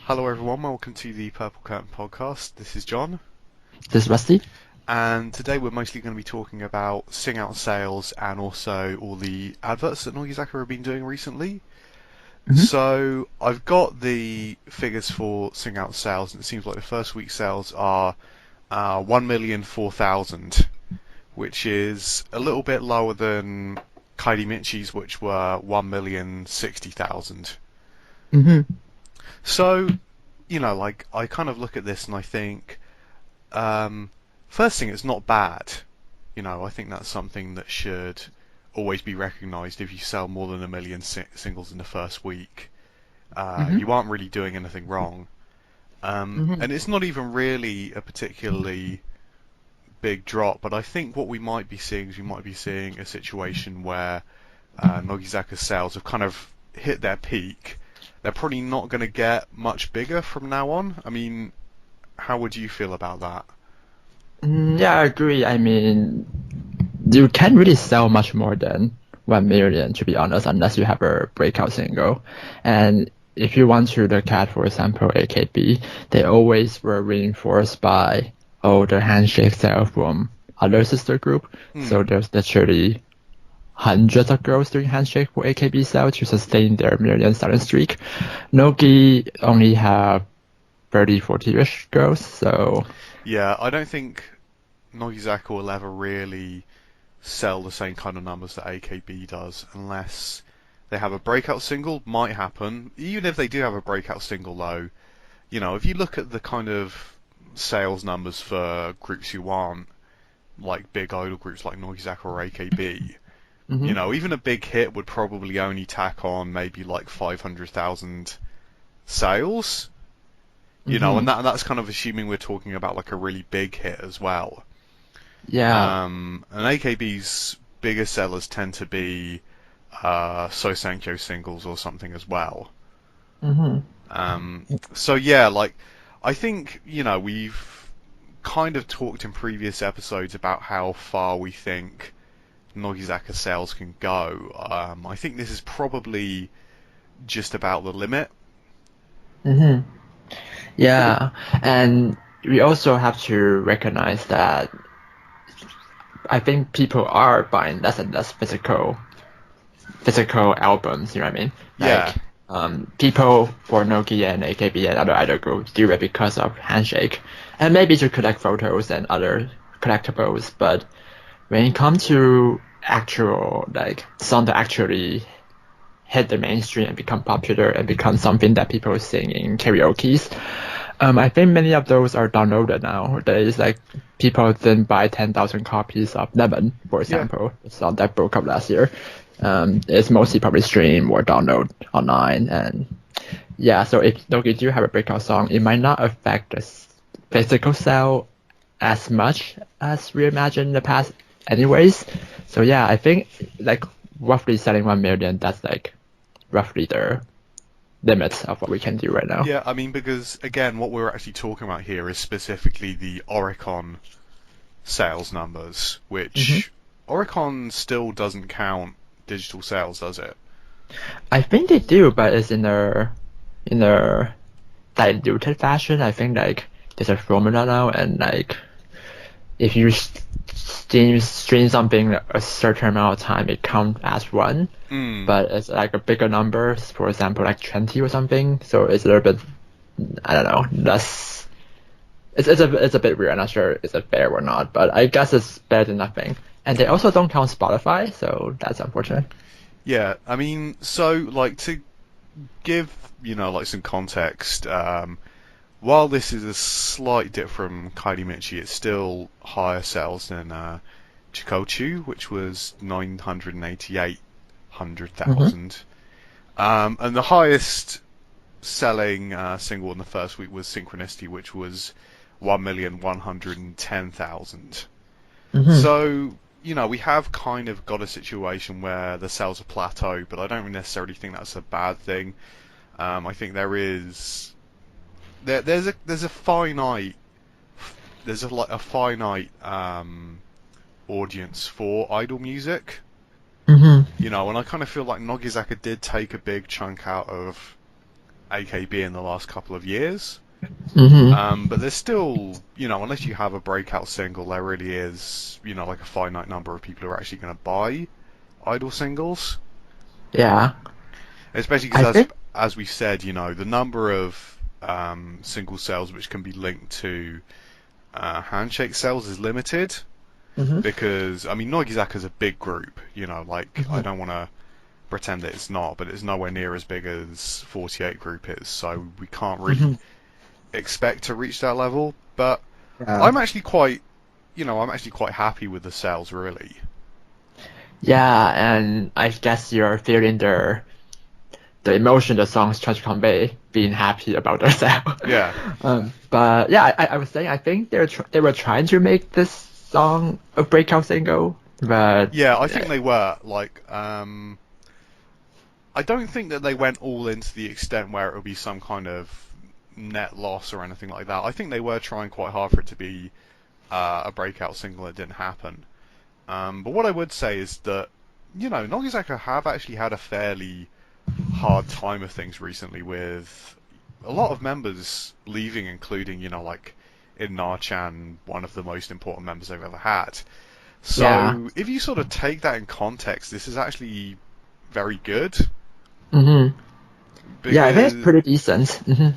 Hello everyone, welcome to the Purple Curtain podcast. This is John, This is Rusty. and today we're mostly going to be talking about Sing Out sales and also all the adverts that Nogizaka have been doing recently. hmm So I've got the figures for Sing Out sales, and it seems like the first week sales are 1,004,000, which is a little bit lower than Kaidi Michi's, which were 1,060,000. hmm So, like I kind of look at this and I think, first thing, it's not bad. I think that's something that should always be recognised. If you sell more than a million singles in the first week, hmm you aren't really doing anything wrong. hmm And it's not even really a particularly big drop, but I think what we might be seeing is we might be seeing a situation where Nogizaka's sales have kind of hit their peak. They're probably not going to get much bigger from now on. I mean, how would you feel about that? Yeah, I agree. I mean, you can't really sell much more than 1 million, to be honest, unless you have a breakout single. And if you want to look at, for example, AKB, they always were reinforced by, the handshake sale from other sister group. So Hmm. there's literally hundreds of girls doing handshake for AKB sale to sustain their million selling streak. Nogi only have 30, 40-ish girls, so Yeah, I don't think Nogizaka will ever really sell the same kind of numbers that AKB does unless they have a breakout single. Might happen. Even if they do have a breakout single, though, if you look at the kind of sales numbers for groups who aren't like big idol groups like Nogizaka or AKB, hmm even a big hit would probably only tack on maybe like 500,000 sales. And hmm that's kind of assuming we're talking about like a really big hit as well. yeah. And AKB's biggest sellers tend to be So Sankyo singles or something as well. hmm So yeah, like I think we've kind of talked in previous episodes about how far we think Nogizaka sales can go. I think this is probably just about the limit. hmm Yeah, and we also have to recognize that I think people are buying less and less physical albums, you know what I mean? Yeah. People for Nokia and AKB and other idol groups do it because of Handshake, and maybe to collect photos and other collectibles. But when it comes to actual like song that actually hit the mainstream and become popular and become something that people sing in karaoke's, I think many of those are downloaded now. There is like people didn't buy 10,000 copies of Lemon, for Yeah. example, the song that broke up last year. It's mostly probably stream or download online. And yeah, so if Loki do have a breakout song, it might not affect the physical sale as much as we imagined in the past anyways. So yeah, I think like roughly selling 1 million, that's like roughly the limits of what we can do right now. Yeah, I mean, because again, what we're actually talking about here is specifically the Oricon sales numbers, hmm which Oricon still doesn't count digital sales, does it? I think they do, but it's in a diluted fashion. I think like there's a formula now, and like if you stream something a certain amount of time, it counts as one. Hmm. But it's like a bigger number, for example, like 20 or something. So it's a little bit, I don't know, less. It's a bit weird. I'm not sure is it fair or not, but I guess it's better than nothing. And they also don't count Spotify, so that's unfortunate. Yeah, I mean, so like to give like some context, while this is a slight dip from Kylie Michi, it's still higher sales than Chikochu, which was 988,000. And the highest selling single in the first week was Synchronicity, which was 1,110,000. hmm So, we have kind of got a situation where the sales are plateaued, but I don't necessarily think that's a bad thing. I think there's a finite a finite audience for idol music, hmm and I kind of feel like Nogizaka did take a big chunk out of AKB in the last couple of years. Hmm. But there's still, unless you have a breakout single, there really is, like a finite number of people who are actually going to buy idol singles. Yeah, Especially I because, think. as we said, the number of single sales which can be linked to handshake sales is limited. Hmm. Because, I mean, Nogizaka's a big group, like, I Hmm. don't want to pretend that it's not, but it's nowhere near as big as 48 group is, so we can't Hmm. really expect to reach that level. But Yeah. I'm actually quite, I'm actually quite happy with the sales, really. Yeah, and I guess you're feeling the emotion the songs try to convey, being happy about themselves. Yeah, But yeah, I was saying I think they were trying to make this song a breakout single, but yeah, I think they were. Like, I don't think that they went all into the extent where it would be some kind of net loss or anything like that. I think they were trying quite hard for it to be a breakout single that didn't happen. But what I would say is that, Nogizaka have actually had a fairly hard time of things recently with a lot of members leaving, including, like in Nar-chan, one of the most important members they've ever had. yeah. So if you sort of take that in context, this is actually very good Hmm. Yeah, I think it's because pretty decent. Hmm.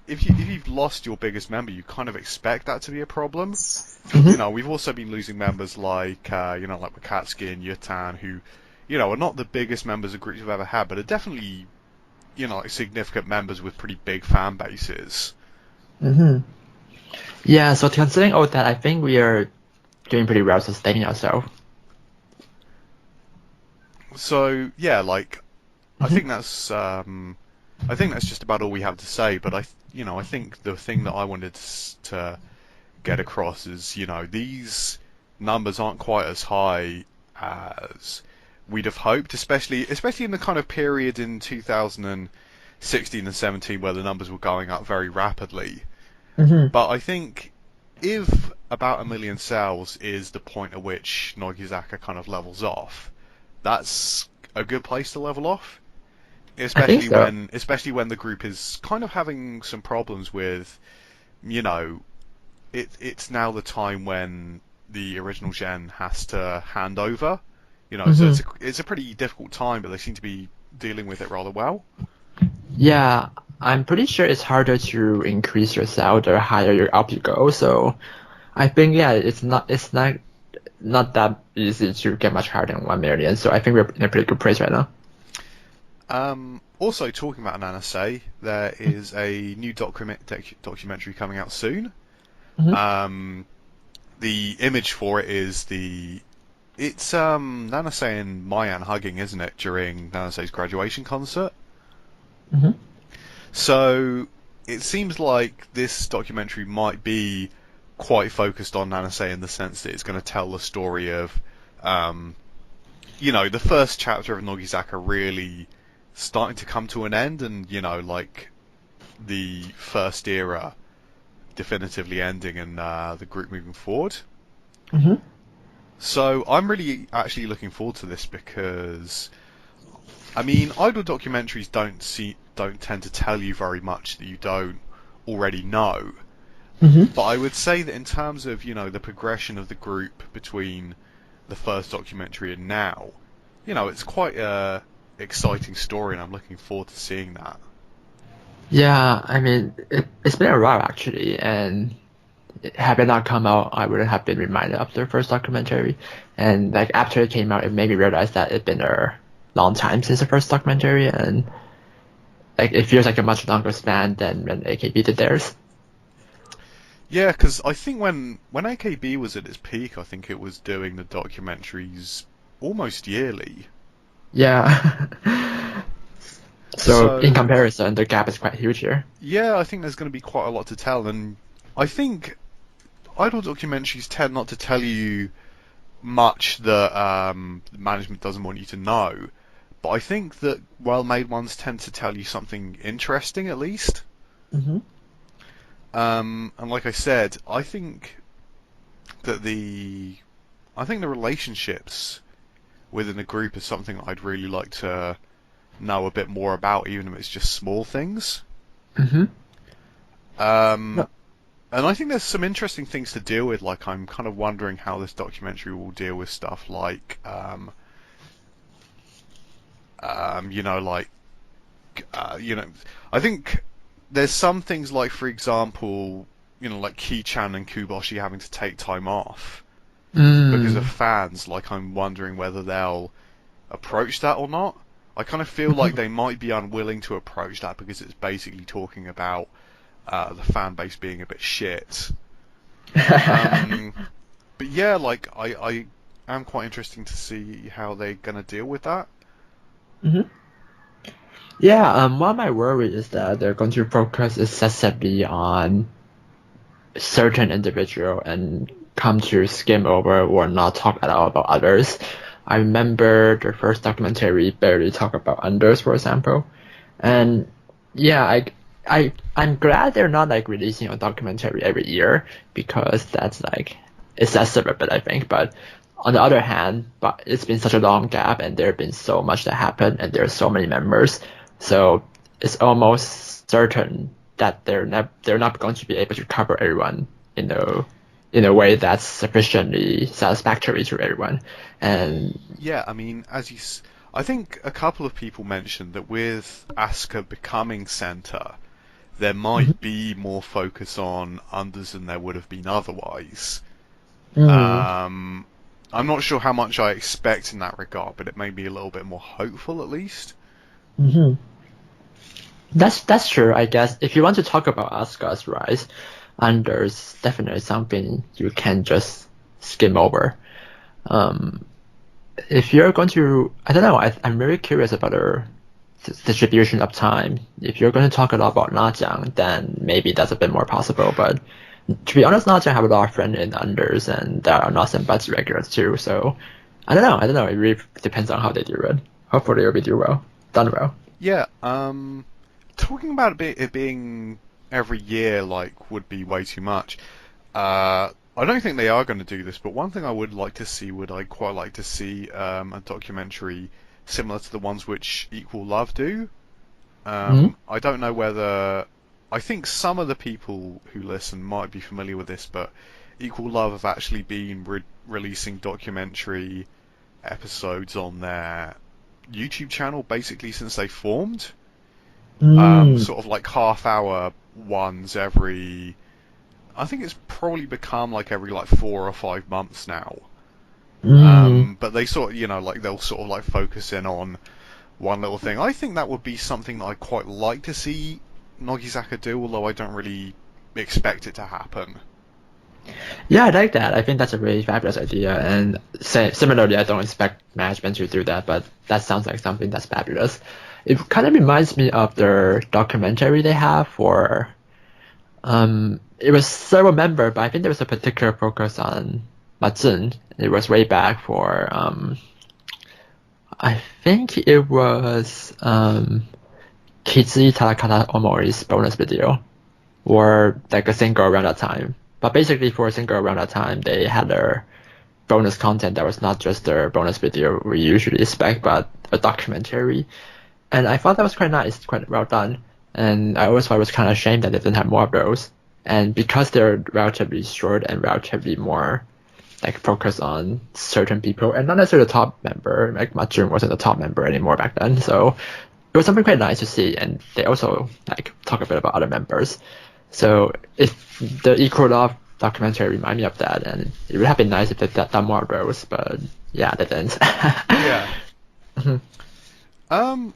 if you've lost your biggest member, you kind of expect that to be a problem. Hmm. We've also been losing members like like Wakatsuki and Yutan, who are not the biggest members of groups we've ever had, but are definitely like significant members with pretty big fan bases. Hmm. Yeah, so considering all that, I think we are doing pretty well sustaining ourselves. So yeah, like I Hmm. think that's I think that's just about all we have to say. But I think the thing that I wanted to get across is these numbers aren't quite as high as we'd have hoped, especially in the kind of period in 2016 and 17 where the numbers were going up very rapidly. Hmm. But I think if about 1 million sales is the point at which Nogizaka kind of levels off, that's a good place to level off. I think so. Especially when the group is kind of having some problems with, you know, it's now the time when the original gen has to hand over. So Hmm. it's a pretty difficult time, but they seem to be dealing with it rather well. Yeah, I'm pretty sure it's harder to increase your sale the higher your up you go. So I think yeah, it's not that easy to get much higher than 1 million. So I think we're in a pretty good place right now. Also, talking about Nanase, there is a new documentary coming out soon. Hmm. Um, the image for it is it's Nanase and Mayan hugging, isn't it, during Nanase's graduation concert? Hmm. So it seems like this documentary might be quite focused on Nanase in the sense that it's going to tell the story of, um, the first chapter of Nogizaka really starting to come to an end, and like the first era definitively ending, and the group moving forward. Hmm. So I'm really actually looking forward to this because I mean, idol documentaries don't tend to tell you very much that you don't already know. Hmm. But I would say that in terms of, the progression of the group between the first documentary and now, it's quite a exciting story, and I'm looking forward to seeing that. Yeah, I mean it's been a while actually, and had it not come out, I wouldn't have been reminded of the first documentary. And like after it came out, it made me realize that it'd been a long time since the first documentary, and like it feels like a much longer span than when AKB did theirs. Yeah, because I think when AKB was at its peak, I think it was doing the documentaries almost yearly. Yeah. So in So comparison, the gap is quite huge here. yeah, I think there's going to be quite a lot to tell, and I think idol documentaries tend not to tell you much that management doesn't want you to know. But I think that well-made ones tend to tell you something interesting, at least. Hmm. And like I said, that I think the relationships within a group is something that I'd really like to know a bit more about, even if it's just small things. Mm-hmm. Um, No. and I think there's some interesting things to deal with. Like, I'm kind of wondering how this documentary will deal with stuff like, you know, like, you know, I think there's some things like, for example, you know, like Ki-chan and Kuboshi having to take time off because of Mm. fans. Like, I'm wondering whether they'll approach that or not. I kind of feel like Mhm. they might be unwilling to approach that because it's basically talking about the fan base being a bit shit. Um, but yeah, like I am quite interesting to see how they're gonna deal with that. Mhm. Yeah, one of my worries is that they're going to focus excessively on certain individual and come to skim over or not talk at all about others. I remember the first documentary barely talk about Anders, for example. And yeah, I'm glad they're not like releasing a documentary every year because that's like excessive a bit, I think. But on the other hand, but it's been such a long gap and there have been so much that happened and there are so many members. So it's almost certain that they're not going to be able to cover everyone in a way that's sufficiently satisfactory to everyone. And Yeah, I mean, I think a couple of people mentioned that with Asuka becoming center, there Mhm. might be more focus on unders than there would have been otherwise. Mm, Um, I'm not sure how much I expect in that regard, but it made me a little bit more hopeful at least. mhm. That's true, I guess. If you want to talk about Asuka's rise, and there's definitely something you can just skim over. Um, if you're going to, I don't know, I'm very curious about the distribution of time. If you're going to talk a lot about Najang, then maybe that's a bit more possible. But to be honest, Najang have a lot of friends in unders, and there are not some buds regulars too. So I don't know. I don't know. It really depends on how they do it. Hopefully, it'll be done well. Yeah, talking about it being every year like would be way too much. I don't think they are going to do this, but one thing I would like to see would I quite like to see a documentary similar to the ones which Equal Love do. Mm-hmm. I don't know whether I think some of the people who listen might be familiar with this, but Equal Love have actually been releasing documentary episodes on their YouTube channel basically since they formed. Mm, Sort of like half-hour ones every. I think it's probably become like every like 4 or 5 months now. mm. But they sort of, you know, like they'll sort of like focus in on one little thing. I think that would be something that I'd quite like to see Nogizaka do, although I don't really expect it to happen. Yeah, I like that. I think that's a really fabulous idea. And similarly, I don't expect management to do that, but that sounds like something that's fabulous. It kind of reminds me of their documentary they have for, it was several members, but I think there was a particular focus on Matsun. It was way back for, I think it was, Kizi Tarakata Omori's bonus video, or like a single around that time. But basically, for a single around that time, they had their bonus content that was not just their bonus video we usually expect, but a documentary. And I thought that was quite nice, quite well done. And I always thought it was kind of a shame that they didn't have more of those. And because they're relatively short and relatively more like focused on certain people and not necessarily the top member, like Majun wasn't the top member anymore back then. So it was something quite nice to see. And they also like talk a bit about other members. So if the Equal Love documentary remind me of that, and it would have been nice if they done more of those, but yeah, they didn't. Yeah. Mhm. Um,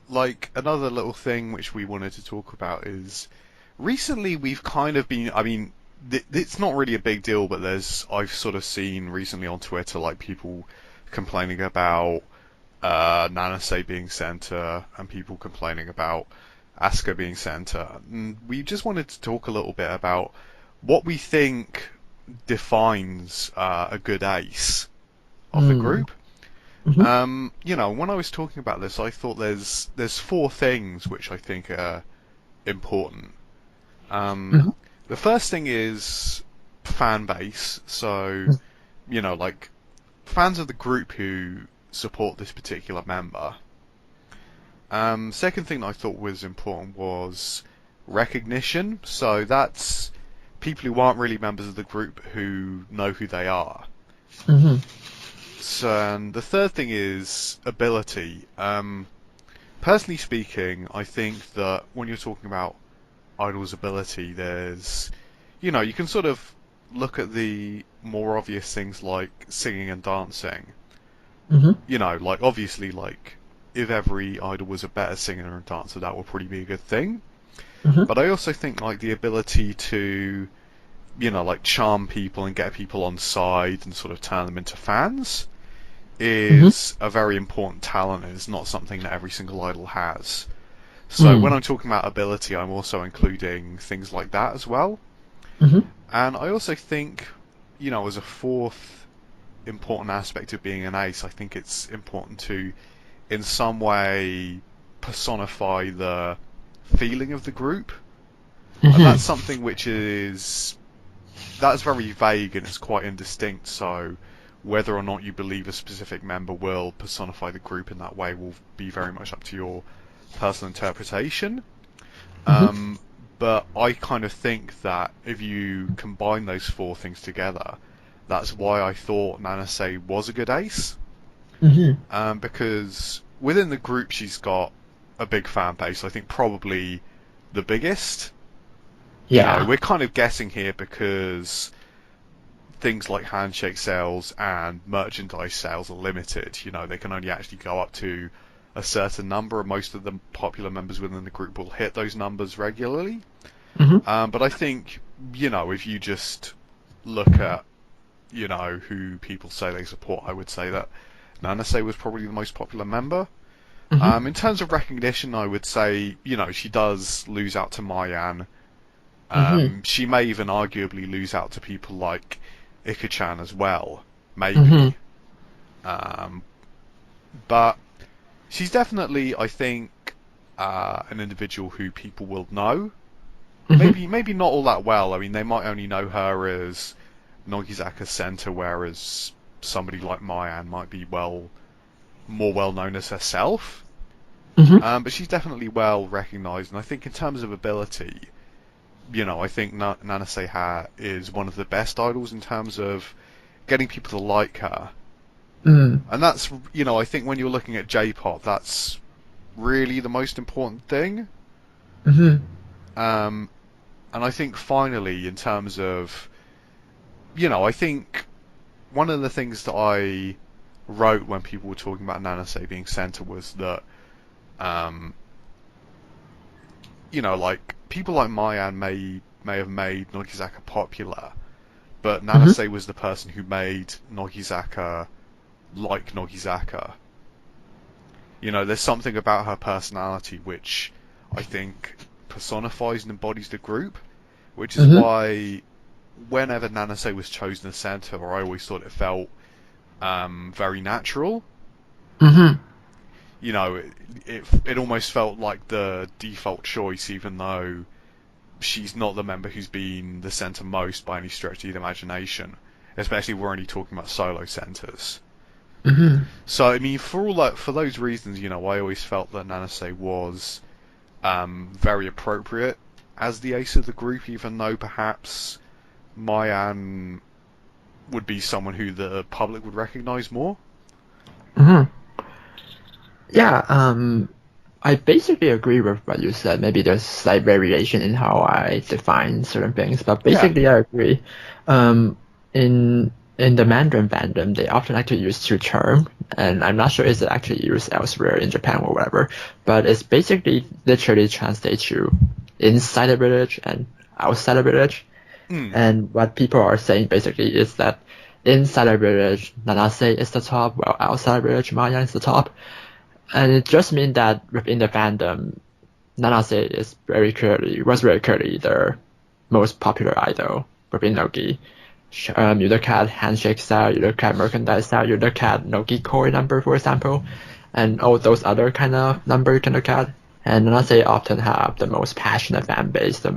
like another little thing which we wanted to talk about is recently we've kind of been. I mean, it's not really a big deal, but I've sort of seen recently on Twitter like people complaining about Nanase being center and people complaining about Asuka being center. And we just wanted to talk a little bit about what we think defines a good ace of the Mm. group. Mhm. You know, when I was talking about this, I thought there's four things which I think are important. Um, Mhm. the first thing is fan base. So, you know, like fans of the group who support this particular member. Second thing that I thought was important was recognition. So that's people who aren't really members of the group who know who they are. Mm-hmm. So, and the third thing is ability. Personally speaking, I think that when you're talking about idols' ability, you can sort of look at the more obvious things like singing and dancing. Mm-hmm. Like obviously, like if every idol was a better singer and dancer, that would probably be a good thing. Mm-hmm. But I also think like the ability to, like charm people and get people on side and sort of turn them into fans Mm-hmm. is a very important talent, and it's not something that every single idol has. So when Mm. I'm talking about ability, I'm also including things like that as well. Mm-hmm. And I also think, as a fourth important aspect of being an ace, I think it's important to, in some way, personify the feeling of the group. And Mm-hmm. that's something that's very vague and it's quite indistinct, so whether or not you believe a specific member will personify the group in that way will be very much up to your personal interpretation. Mm-hmm. Um, but I kind of think that if you combine those four things together, that's why I thought Nanase was a good ace. Mm-hmm. Because within the group she's got a big fan base. I think probably the biggest. Yeah. We're kind of guessing here because things like handshake sales and merchandise sales are limited. They can only actually go up to a certain number, and most of the popular members within the group will hit those numbers regularly. Mm-hmm. But I think, if you just look at, who people say they support, I would say that Nanase was probably the most popular member. Mm-hmm. In terms of recognition, I would say, she does lose out to Mayan. Mm-hmm. She may even arguably lose out to people like Ika-chan as well, Mm-hmm. maybe. But she's definitely, I think, an individual who people will know. Mm-hmm. Maybe not all that well. I mean, they might only know her as Nogizaka Center, whereas somebody like Mayan might be more well known as herself. Mm-hmm. But she's definitely well recognised, and I think in terms of ability, I think Nanase is one of the best idols in terms of getting people to like her. Mm. And that's, I think when you're looking at J-pop, that's really the most important thing. Mm-hmm. And I think finally, in terms of, I think one of the things that I wrote when people were talking about Nanase being center was that, like people like Mayan may have made Nogizaka popular, but Mm-hmm. Nanase was the person who made Nogizaka like Nogizaka. There's something about her personality which I think personifies and embodies the group, which is Mm-hmm. why whenever Nanase was chosen as center, I always thought it felt very natural. Mm-hmm. It almost felt like the default choice, even though she's not the member who's been the center most by any stretch of the imagination. Especially if we're only talking about solo centers. Mm-hmm. So I mean, for those reasons, I always felt that Nanase was very appropriate as the ace of the group, even though perhaps Mayan would be someone who the public would recognise more. Mm-hmm. Yeah, I basically agree with what you said. Maybe there's slight variation in how I define certain things, but Yeah. basically I agree. Um, in the Mandarin fandom, they often like to use two terms, and I'm not sure it's actually used elsewhere in Japan or whatever, but it's basically literally translates to inside the village and outside the village. Mm. And what people are saying basically is that inside the village, Nanase is the top, while outside the village, Maya is the top. And it just means that within the fandom, Nanase was very clearly the most popular idol within Nogi. You look at handshake style, you look at merchandise style, you look at Nogi core number, for example, and all those other kind of number you can look at. And Nanase often have the most passionate fan base, the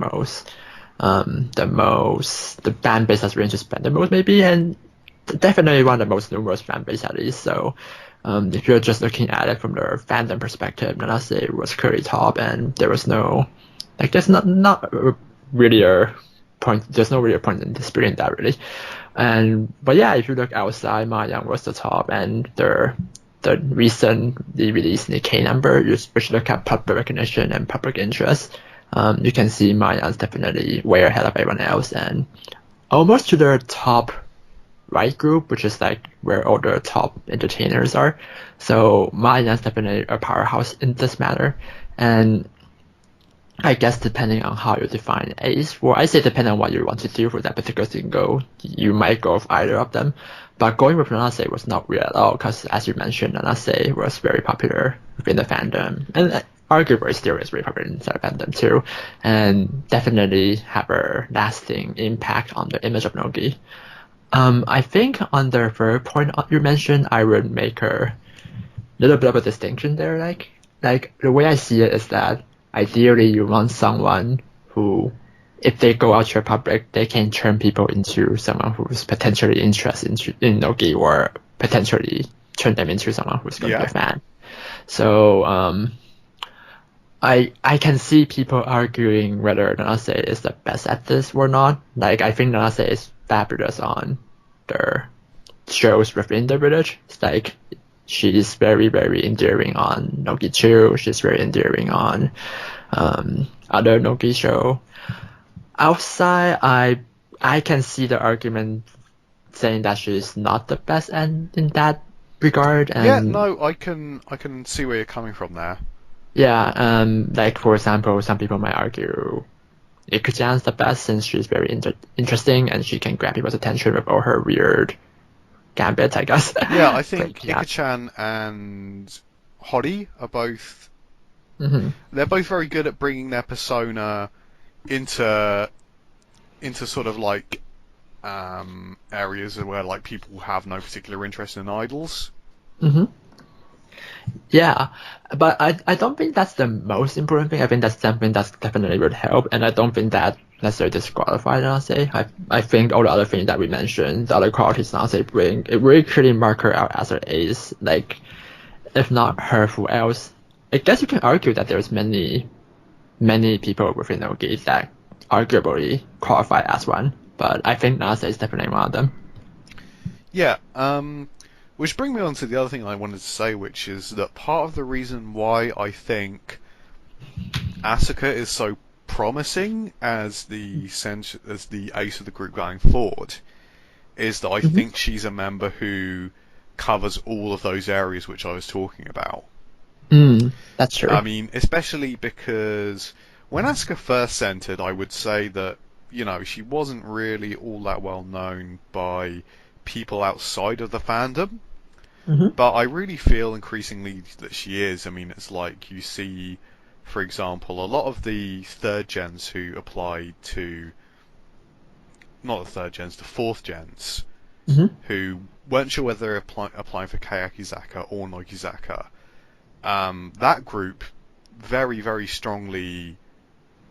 fan base that's ranges spend the most maybe, and definitely one of the most numerous fan base at least. So If you're just looking at it from the fandom perspective, Nanase was clearly top, and there was no, like, there's not really a point. There's no really a point in disputing that really. But yeah, if you look outside, Ma Yang was the top, and the recently released Nikkei number, which look at public recognition and public interest, you can see Ma Yang's definitely way ahead of everyone else, and almost to the top right group, which is like where all the top entertainers are. So Ma Yan's definitely a powerhouse in this matter, and I guess depending on how you define ace, well, I say depending on what you want to do for that particular single, you might go with either of them. But going with Nanase was not real at all, because as you mentioned, Nanase was very popular within the fandom, and arguably still is very popular inside the fandom too, and definitely have a lasting impact on the image of Nogi. I think on the third point you mentioned, I would make a little bit of a distinction there. Like the way I see it is that ideally you want someone who, if they go out to the public, they can turn people into someone who's potentially interested in Nogi, or potentially turn them into someone who's going to be a fan. So I can see people arguing whether Nanase is the best at this or not. Like, I think Nanase is fabulous on the shows within the village. It's like, she's very, very endearing on Nogi 2. She's very endearing on other Nogi show. Outside, I can see the argument saying that she's not the best in that regard. And yeah, no, I can see where you're coming from there. Yeah, like for example, some people might argue Ikuchan's the best since she's very interesting and she can grab people's attention with all her weird gambits, I guess. Yeah, I think But, yeah. Ikuchan and Hori are both. Mm-hmm. They're both very good at bringing their persona into sort of like areas where like people have no particular interest in idols. Mm-hmm. Yeah, but I don't think that's the most important thing. I think that's something that's definitely would help, and I don't think that necessarily disqualified Nanase. I think all the other things that we mentioned, the other qualities Nanase bring, it really clearly mark her out as an ace. Like, if not her, who else? I guess you can argue that there's many people within Nogi that arguably qualify as one, but I think Nanase is definitely one of them. Yeah, which brings me on to the other thing I wanted to say, which is that part of the reason why I think Asuka is so promising as the ace of the group going forward is that I think she's a member who covers all of those areas which I was talking about. That's true. I mean, especially because when Asuka first entered, I would say that, she wasn't really all that well known by people outside of the fandom. But I really feel increasingly that she is. I mean, it's like you see, for example, a lot of the third gens who applied to, not the third gens, the fourth gens, who weren't sure whether they're applying for Kayakizaka or Nogizaka. That group very, very strongly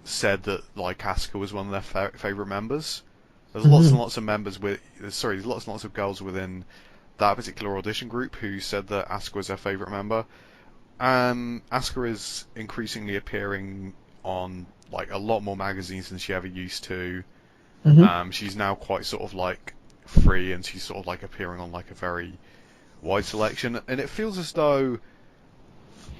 said that like Asuka was one of their favourite members. There's lots and lots of there's lots and lots of girls within that particular audition group who said that Asuka was their favourite member. Asuka is increasingly appearing on like a lot more magazines than she ever used to. She's now quite sort of like free, and she's sort of like appearing on like a very wide selection, and it feels as though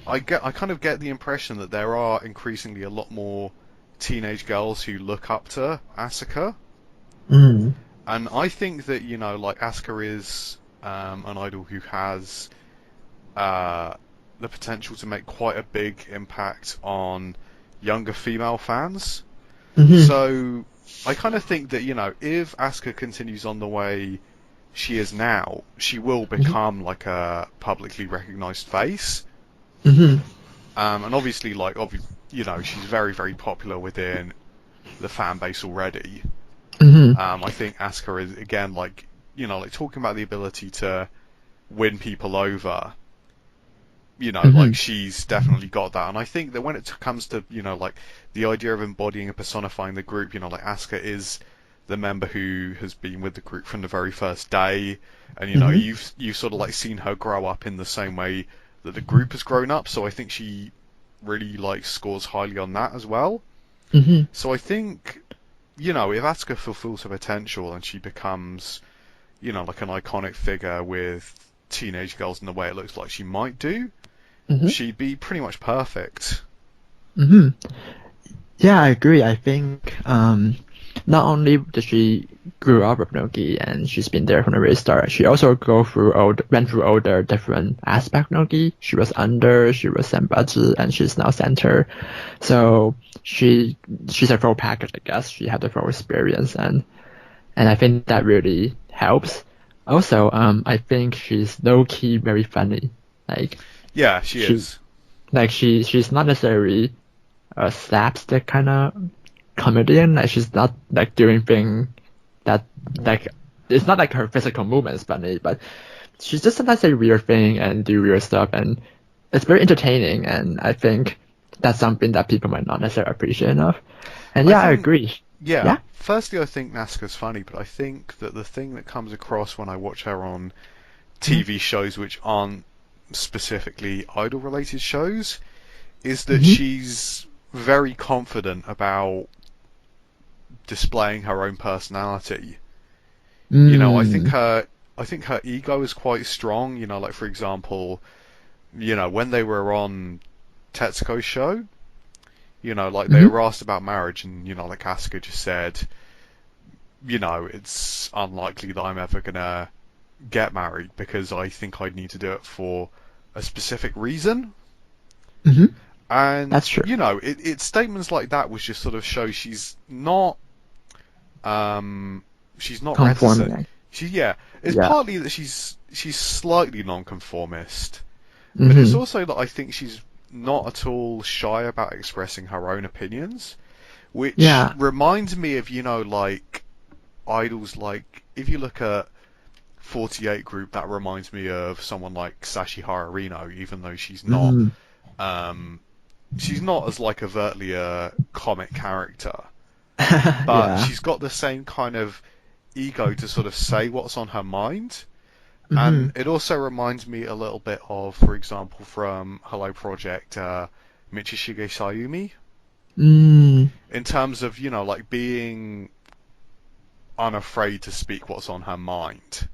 I kind of get the impression that there are increasingly a lot more teenage girls who look up to Asuka. And I think that, like Asuka is an idol who has the potential to make quite a big impact on younger female fans. So I kind of think that, if Asuka continues on the way she is now, she will become like a publicly recognised face. And obviously, she's very, very popular within the fan base already. I think Asuka is, again, like talking about the ability to win people over, like she's definitely got that. And I think that when it comes to, like the idea of embodying and personifying the group, like Asuka is the member who has been with the group from the very first day, and Hmm. you've sort of like seen her grow up in the same way that the group has grown up. So I think she really like scores highly on that as well. Hmm. So I think if Asuka fulfills her potential and she becomes like an iconic figure with teenage girls in the way it looks like she might do, Hmm. she'd be pretty much perfect. Hmm. Yeah, I agree. I think not only did she grew up with Nogi and she's been there from the very start, she also went through all the different aspect of Nogi. She was under, she was senbatsu, and she's now center. So she's a full package, I guess. She had the full experience, and I think that really helps. Also, I think she's low key very funny. Like Yeah, she she is. she's not necessarily a slapstick kind of comedian. Like she's not like doing thing that like it's not like her physical movements funny, but she's just sometimes say weird thing and do weird stuff, and it's very entertaining. And I think that's something that people might not necessarily appreciate enough. And I yeah, I think, agree. yeah, Yeah. firstly, I think Nazca's funny, but I think that the thing that comes across when I watch her on Mm-hmm. TV shows which aren't specifically idol related shows is that Mm-hmm. she's very confident about displaying her own personality. Mm. I think her ego is quite strong, like for example, when they were on Tetsuko's show, like they Mm-hmm. were asked about marriage and like Asuka just said, it's unlikely that I'm ever gonna get married because I think I'd need to do it for a specific reason. Mm-hmm. And That's true. it's statements like that which just sort of show um, she's not reticent. Conforming. Yeah, it's Yeah. partly that she's slightly nonconformist, but it's Mm-hmm. also that I think she's not at all shy about expressing her own opinions, which Yeah. reminds me of like idols. Like if you look at 48 Group, that reminds me of someone like Sashi Hararino, even though Mm-hmm. um, she's not as like overtly a comic character, but Yeah. she's got the same kind of ego to sort of say what's on her mind. Mm-hmm. And it also reminds me a little bit of, for example, from Hello Project, Michishige Sayumi, Mm. in terms of, like being unafraid to speak what's on her mind.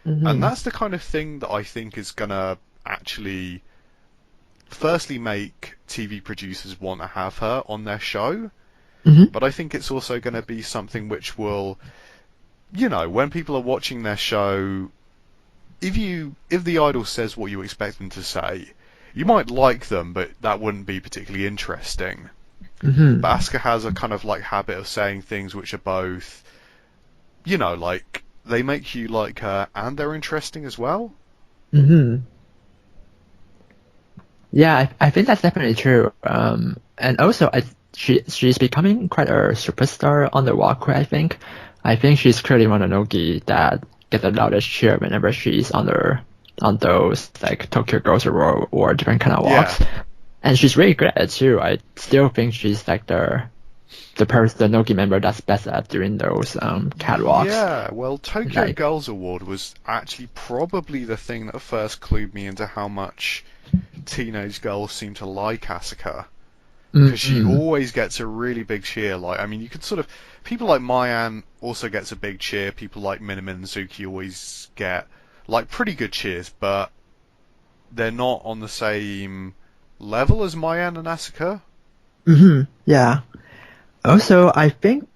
And Mm-hmm. that's the kind of thing that I think is going to actually, firstly, make TV producers want to have her on their show. Mm-hmm. But I think it's also going to be something which will, when people are watching their show, if the idol says what you expect them to say, you might like them, but that wouldn't be particularly interesting. Mm-hmm. But Asuka has a kind of like habit of saying things which are both, like they make you like her and they're interesting as well. Mm-hmm. Yeah, I think that's definitely true. And also, she's becoming quite a superstar on the walkway. I think she's clearly one of Nogi that get the loudest cheer whenever she's on those like Tokyo Girls or different kind of Yeah, walks. And she's really good at it too. I still think she's like the Nogi member that's best at doing those catwalks. yeah. Well, Tokyo Like, Girls Award was actually probably the thing that first clued me into how much teenage girls seem to like Asuka. Because she mm-mm. always gets a really big cheer. Like, I mean, you could sort of people like Mayan also gets a big cheer. People like Minami and Zuki always get like pretty good cheers, but they're not on the same level as Mayan and Asuka. Mm-hmm. Yeah. Also, I think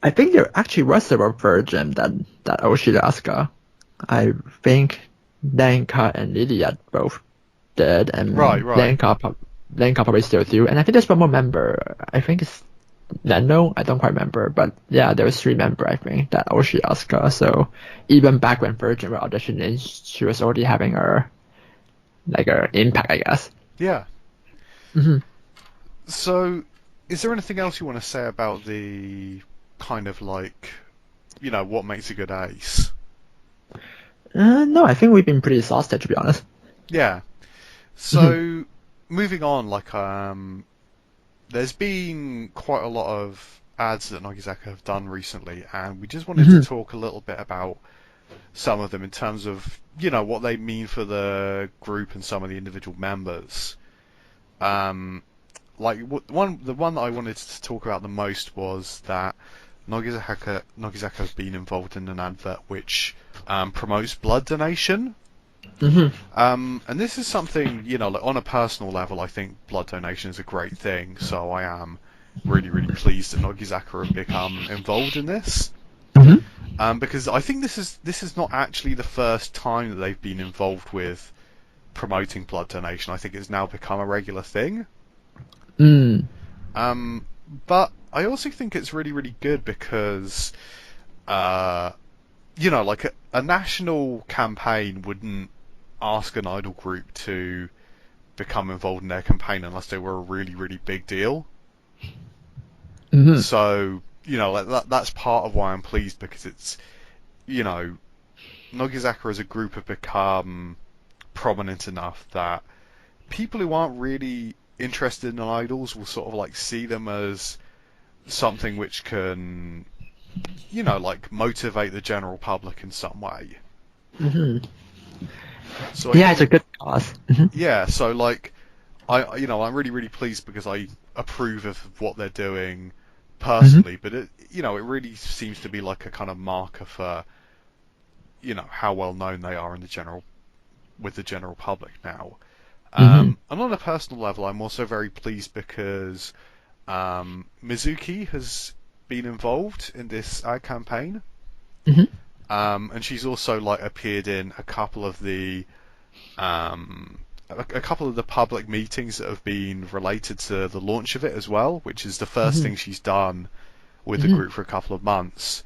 there actually was a version that Oshida Asuka. I think Lenka and Lilia both did, Right, and right. Lenka probably still do. And I think there's one more member. I think it's Leno. I don't quite remember, but yeah, there was three member. I think that Oshida Asuka. So even back when Virgin were auditioning, she was already having her like her impact, I guess. Yeah. Hmm. So, is there anything else you want to say about the kind of like, what makes a good ace? No, I think we've been pretty exhausted to be honest. Yeah. Hmm. So, moving on, like, there's been quite a lot of ads that Nogizaka have done recently, and we just wanted to talk a little bit about some of them in terms of, what they mean for the group and some of the individual members. The one that I wanted to talk about the most was that Nogizaka has been involved in an advert which promotes blood donation. And this is something, like on a personal level, I think blood donation is a great thing. So I am really, really pleased that Nogizaka have become involved in this. Because I think this is not actually the first time that they've been involved with promoting blood donation. I think it's now become a regular thing. But I also think it's really, really good because, like a national campaign wouldn't ask an idol group to become involved in their campaign unless they were a really, really big deal. So, that's part of why I'm pleased, because it's, Nogizaka as a group have become prominent enough that people who aren't really interested in idols will sort of like see them as something which can, like motivate the general public in some way. So it's a good cause. Yeah, so like I'm really, really pleased because I approve of what they're doing personally, but it really seems to be like a kind of marker for, how well known they are in with the general public now. And on a personal level, I'm also very pleased because Mizuki has been involved in this ad campaign, and she's also like appeared in a couple of the public meetings that have been related to the launch of it as well, which is the first thing she's done with the group for a couple of months.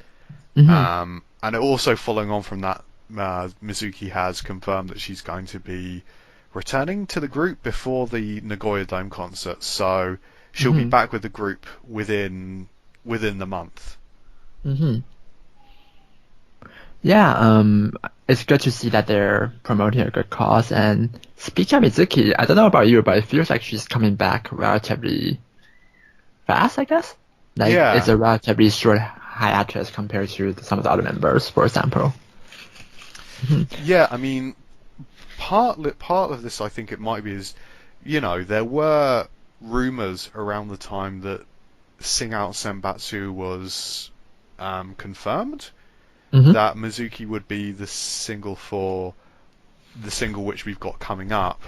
And it also, following on from that, Mizuki has confirmed that she's going to be returning to the group before the Nagoya Dome concert, so she'll be back with the group within the month. Yeah, it's good to see that they're promoting a good cause. And speaking of Mizuki, I don't know about you, but it feels like she's coming back relatively fast, I guess. It's a relatively short hiatus compared to some of the other members, for example. Yeah, I mean, part of this, I think it might be, is, there were rumors around the time that Sing Out Senbatsu was confirmed, that Mizuki would be the single which we've got coming up.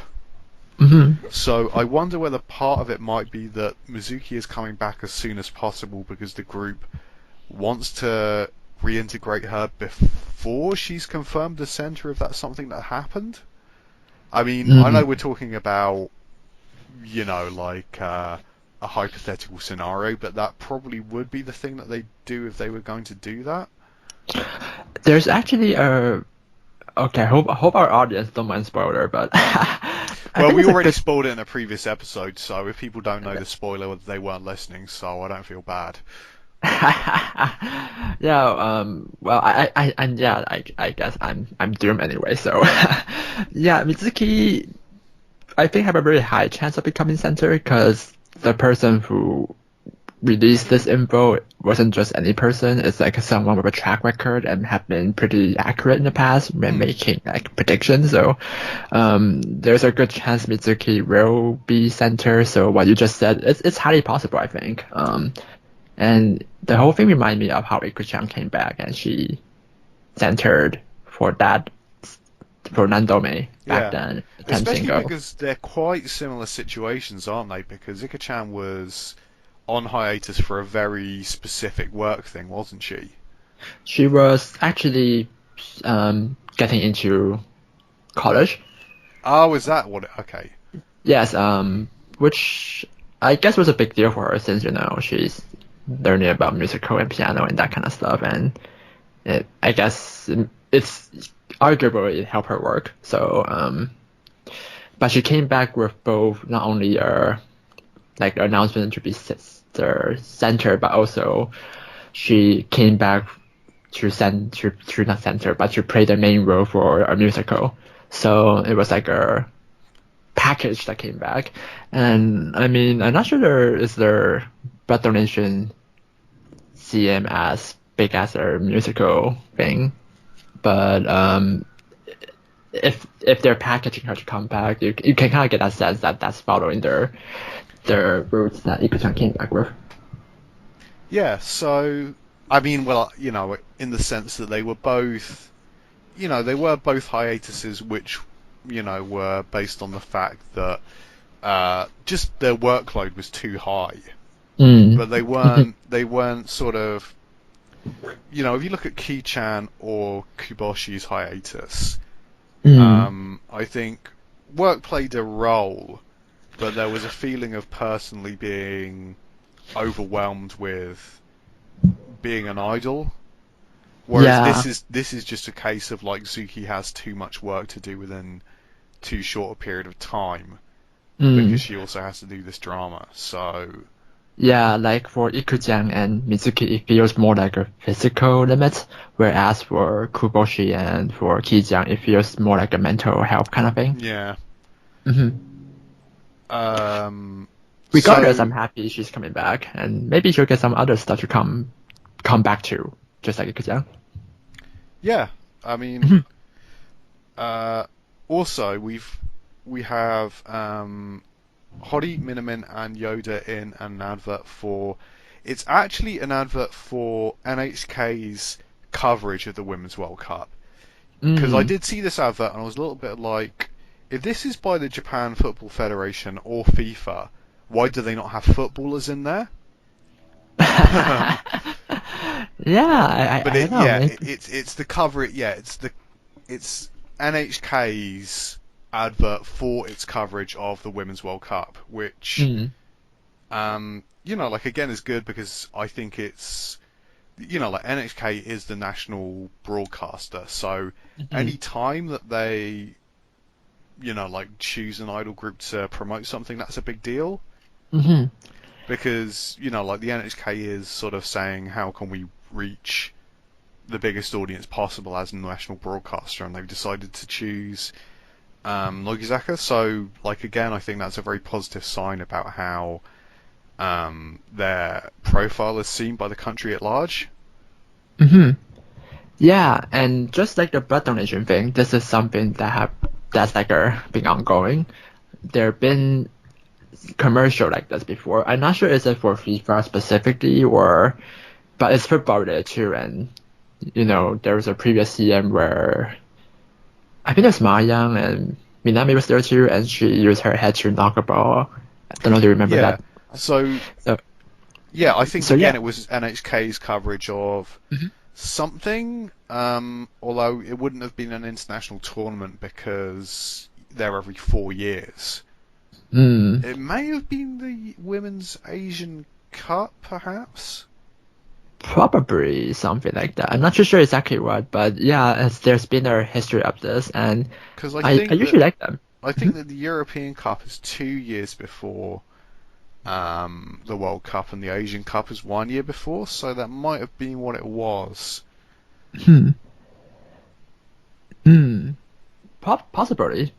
So I wonder whether part of it might be that Mizuki is coming back as soon as possible because the group wants to reintegrate her before she's confirmed the center, if that's something that happened. I mean, I know we're talking about, like a hypothetical scenario, but that probably would be the thing that they do if they were going to do that. There's actually okay, I hope our audience don't mind spoiler, but well, we already spoiled it in a previous episode, so if people don't know the spoiler, they weren't listening, so I don't feel bad. Yeah, well, I guess I'm doomed anyway. So, yeah, Mizuki, I think have a very high chance of becoming center because the person who released this info wasn't just any person. It's like someone with a track record and have been pretty accurate in the past when making like predictions. So, there's a good chance Mizuki will be center. So what you just said, it's highly possible, I think. And the whole thing reminded me of how Ikuchan came back and she centered for Nandome back then. Especially because they're quite similar situations, aren't they? Because Ikuchan was on hiatus for a very specific work thing, wasn't she? She was actually getting into college. Oh, is that what? Okay. Yes, which I guess was a big deal for her since, she's learning about musical and piano and that kind of stuff, and I guess it's arguably it helped her work. So, but she came back with both not only like announcement to be center, but also she came back to not center, but to play the main role for a musical. So it was like a package that came back, and I mean, I'm not sure there blood donation CM as big as a musical thing. But if they're packaging her to come back, you can kind of get that sense that that's following their roots that Ikuchan came back with. Yeah, so I mean, well, in the sense that they were both, they were both hiatuses, which, were based on the fact that just their workload was too high. Mm. But they weren't sort of, if you look at Ki-chan or Kuboshi's hiatus, Mm. I think work played a role, but there was a feeling of personally being overwhelmed with being an idol. Whereas Yeah. this is just a case of like Zuki has too much work to do within too short a period of time because Mm. she also has to do this drama. So Yeah, like for Ikuchan and Mizuki, it feels more like a physical limit, whereas for Kuboshi and for Kijang, it feels more like a mental health kind of thing. yeah. Hmm. Um. Regardless, I'm So happy she's coming back, and maybe she'll get some other stuff to come back to, just like Ikuchan. yeah. I mean, Mhm. uh. Also, we have Hori, Minamin, and Yoda in an advert for. It's actually an advert for NHK's coverage of the Women's World Cup. Because I Mm. did see this advert and I was a little bit like, if this is by the Japan Football Federation or FIFA, why do they not have footballers in there? Yeah, But I don't know, maybe. it's the cover. It's NHK's advert for its coverage of the Women's World Cup, which Mm. like again is good because I think it's like NHK is the national broadcaster, so Hmm. any time that they like choose an idol group to promote something, that's a big deal Hmm. because like the NHK is sort of saying how can we reach the biggest audience possible as a national broadcaster, and they've decided to choose Nogizaka. So like again, I think that's a very positive sign about how their profile is seen by the country at large. Hmm. Yeah, and just like the blood donation thing, this is something that's like been ongoing. There have been commercial like this before. I'm not sure is it for FIFA specifically or, but it's football related too. And there was a previous CM where I think it's Mayang and Minami was there too, and she used her head to knock a ball. I don't know if you remember Yeah. that. So So, yeah, I think so again yeah. it was NHK's coverage of Mhm. something, although it wouldn't have been an international tournament because they're every 4 years. Mm. It may have been the Women's Asian Cup, perhaps? Probably something like that. I'm not too sure exactly what, but yeah, there's been a history of this, and Because I usually like them. I Hmm. think that the European Cup is 2 years before the World Cup, and the Asian Cup is 1 year before, so that might have been what it was. Hmm. Hmm. Possibly.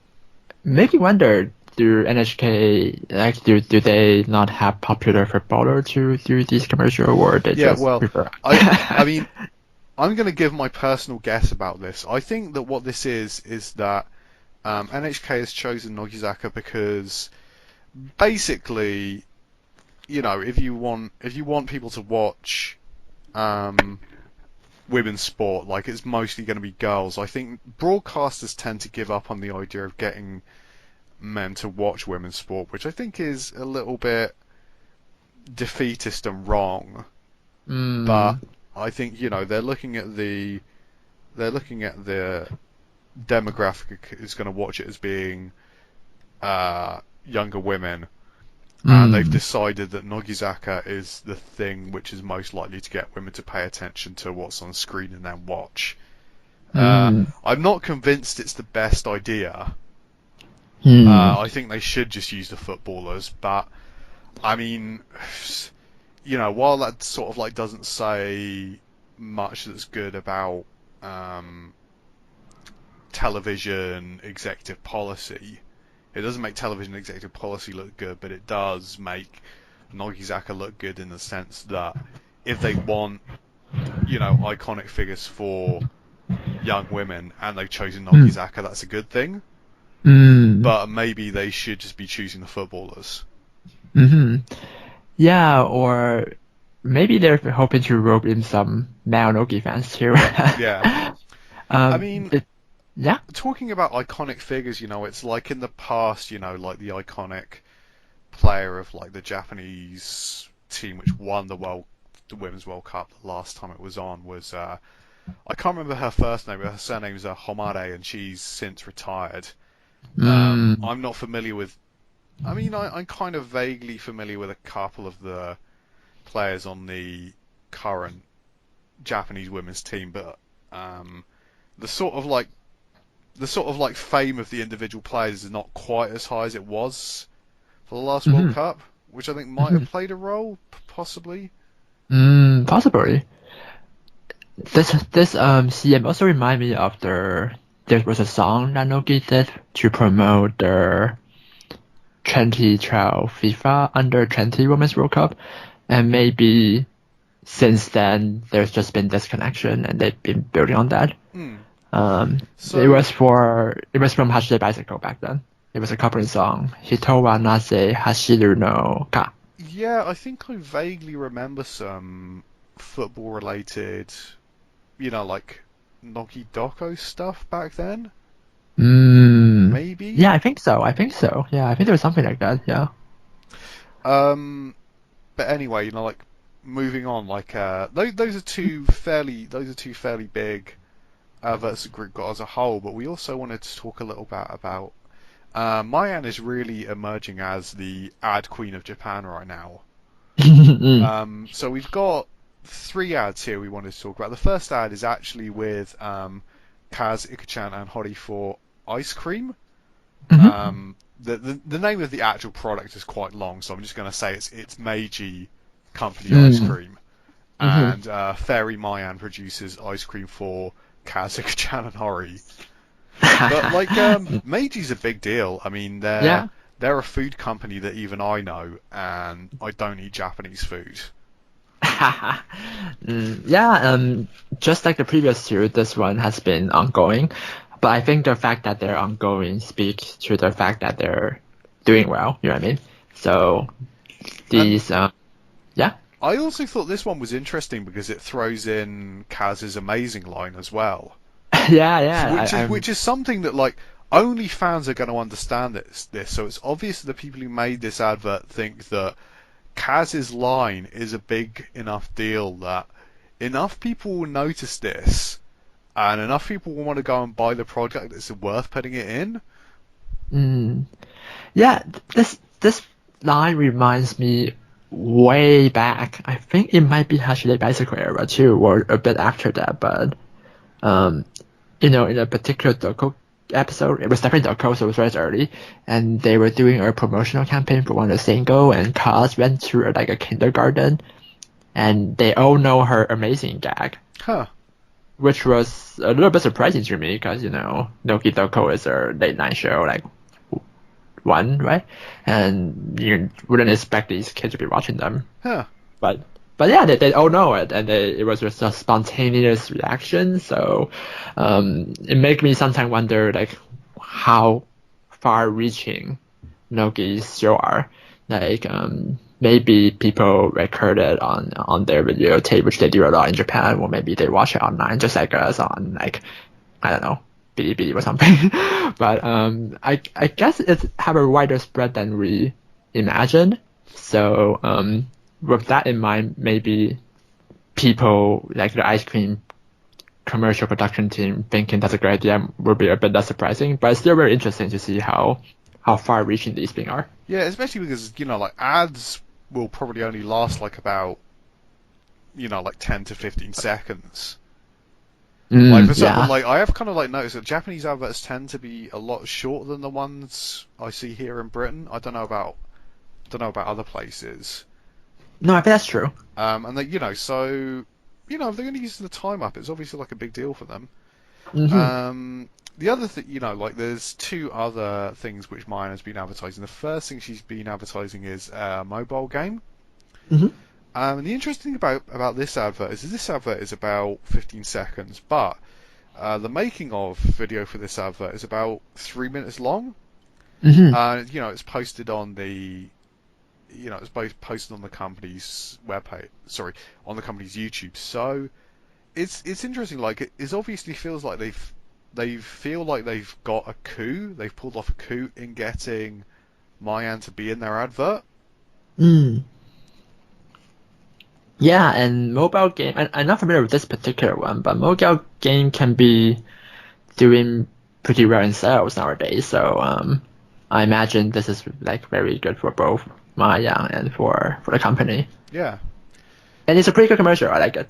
Make me wonder, do NHK like do they not have popular footballer to do these commercial, or they Yeah, just well, prefer? I mean, I'm going to give my personal guess about this. I think that what this is that NHK has chosen Nogizaka because basically, if you want people to watch um, women's sport, like it's mostly going to be girls. I think broadcasters tend to give up on the idea of getting men to watch women's sport, which I think is a little bit defeatist and wrong. But Hmm. I think they're looking at the demographic is going to watch it as being younger women, and they've Hmm. decided that Nogizaka is the thing which is most likely to get women to pay attention to what's on screen and then watch. Hmm. I'm not convinced it's the best idea. Hmm. I think they should just use the footballers, but I mean, while that sort of like doesn't say much that's good about um, television executive policy, it doesn't make television executive policy look good, but it does make Nogizaka look good in the sense that if they want, iconic figures for young women and they've chosen Nogizaka, that's a good thing. Mm. But maybe they should just be choosing the footballers. Mm-hmm. Yeah, or maybe they're hoping to rope in some male Nogi fans too. Yeah. I mean, Yeah. talking about iconic figures, it's like in the past, like the iconic player of like the Japanese team which won the Women's World Cup the last time it was on was I can't remember her first name, but her surname is Homare, and she's since retired. Mm. I'm not familiar with. I mean, I'm kind of vaguely familiar with a couple of the players on the current Japanese women's team, but the sort of like fame of the individual players is not quite as high as it was for the last World Mm-hmm. Cup, which I think might Mm-hmm. have played a role, possibly. Possibly. This CM also remind me of there was a song that Nogi did to promote the 2012 FIFA Under 20 Women's World Cup, and maybe since then there's just been this connection and they've been building on that. Hmm. It So was from Hashide Bicycle back then. It was a coupling song. Hito wa naze hashiru no ka. yeah, I think I vaguely remember some football related, like Nogi Doko stuff back then. Maybe. Yeah, I think so. Yeah, I think there was something like that. Yeah. Um, but anyway, like moving on, like those are two fairly big adverts the group got as a whole. But we also wanted to talk a little bit about Mayan is really emerging as the ad queen of Japan right now. So we've got 3 ads here we wanted to talk about. The first ad is actually with Kaz, Ikuchan, and Hori for ice cream. Mhm. The name of the actual product is quite long, so I'm just going to say it's Meiji Company Ice Mm. Cream, Mhm. and Fairy Mayan produces ice cream for Kaz, Ikuchan, and Hori. But like Meiji's a big deal. I mean, Yeah. they're a food company that even I know, and I don't eat Japanese food. Yeah, just like the previous two, this one has been ongoing, but I think the fact that they're ongoing speaks to the fact that they're doing well. You know what I mean? So And these, yeah, I also thought this one was interesting because it throws in Kaz's amazing line as well, yeah, yeah. which is I'm. something that like only fans are going to understand this. So it's obvious that the people who made this advert think that Kaz's line is a big enough deal that enough people will notice this and enough people will want to go and buy the product that's worth putting it in. Mm, yeah, this line reminds me way back. I think it might be Hashide Bicycle era too, or a bit after that, but um. In a particular Doko episode, it was definitely Doko, so it was very early, and they were doing a promotional campaign for one of the single, and Kaz went to like a kindergarten, and they all know her amazing gag, Huh. which was a little bit surprising to me because Noki Doko is a late night show like one, right? And you wouldn't expect these kids to be watching them. Huh. But yeah, they all know it, and it was just a spontaneous reaction. So it made me sometimes wonder like how far-reaching Nogi's show are. Like maybe people record it on their videotape, which they do a lot in Japan, or maybe they watch it online, just like us on like I don't know, Bilibili or something. But I guess it's have a wider spread than we imagined. So with that in mind, maybe people like the ice cream commercial production team thinking that's a great idea would be a bit less surprising, but it's still very interesting to see how far reaching these things are. Yeah, especially because like ads will probably only last like about like 10 to 15 seconds. Like for example, Yeah. like I have kind of like noticed that Japanese adverts tend to be a lot shorter than the ones I see here in Britain. I don't know about other places. No, I think that's true. And they, so if they're going to use the time up, it's obviously like a big deal for them. Hmm. The other thing, like there's 2 other things which Maya has been advertising. The first thing she's been advertising is a mobile game. Hmm. And the interesting thing about this advert is this advert is about 15 seconds, but the making of video for this advert is about 3 minutes long. Hmm. It's posted on the, it's both posted on the company's webpage, sorry, on the company's YouTube. So it's interesting. Like it obviously feels like they feel like they've got a coup. They've pulled off a coup in getting Mayan to be in their advert. Mm. Yeah, and mobile game. I'm not familiar with this particular one, but mobile game can be doing pretty well in sales nowadays. So I imagine this is like very good for both Maya and for the company. Yeah, And it's a pretty good commercial. I like it.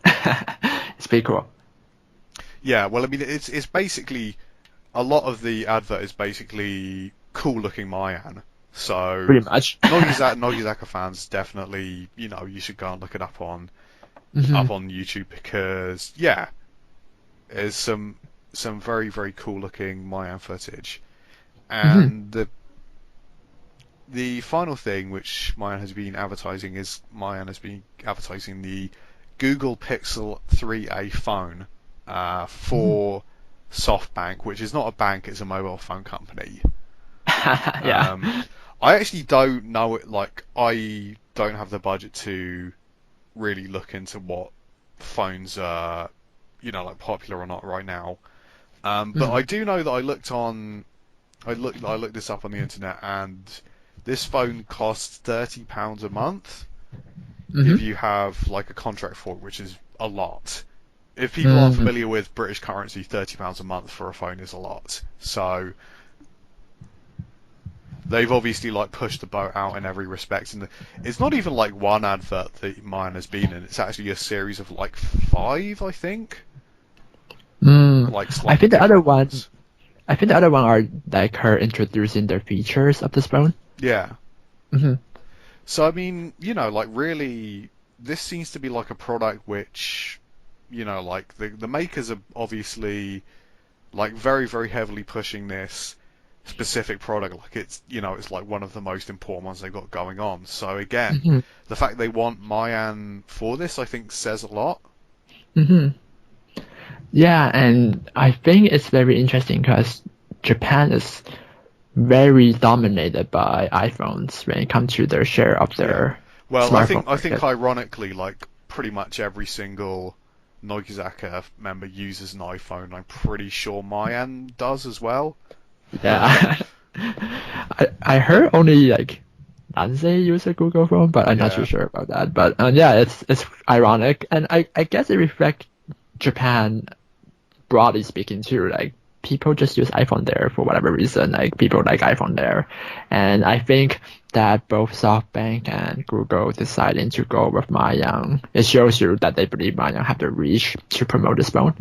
It's pretty cool. yeah. Well, I mean, it's basically a lot of the advert is basically cool looking Mayan. So Pretty much. Nogizaka fans definitely, you should go and look it up on Hmm. YouTube because yeah, there's some very very cool looking Mayan footage. Hmm. And the final thing which Mayan has been advertising is Mayan has been advertising the Google Pixel 3a phone Hmm. for SoftBank, which is not a bank, it's a mobile phone company. Yeah. Um, I actually don't know it. Like, I don't have the budget to really look into what phones are, like popular or not right now. But I Mm. do know that I looked this up on the internet, and this phone costs £30 a month if Hmm. you have like a contract for it, which is a lot. If people aren't Mm. familiar with British currency, £30 a month for a phone is a lot. So they've obviously like pushed the boat out in every respect, and it's not even like one advert that mine has been in. It's actually a series of like five, I think, Mm. like I slightly think the other different one. ones. I think the other one are like her introducing the features of this phone. Yeah. Hmm. So I mean, like really, this seems to be like a product which, like the makers are obviously like very very heavily pushing this specific product. Like it's like one of the most important ones they've got going on. So again, Hmm. the fact they want Mayan for this, I think, says a lot. Hmm. Yeah, and I think it's very interesting because Japan is very dominated by iPhones when it comes to their share of Yeah. their Well, smartphone I think market. ironically, like pretty much every single Nogizaka member uses an iPhone. I'm pretty sure Mayan does as well. Yeah. I heard only like Nancy use a Google phone, but I'm not too Yeah. sure about that. But yeah, it's ironic, and I guess it reflects Japan broadly speaking too. Like people just use iPhone there for whatever reason. Like people like iPhone there, and I think that both SoftBank and Google deciding to go with Mayan, it shows you that they believe Mayan have the reach to promote this phone.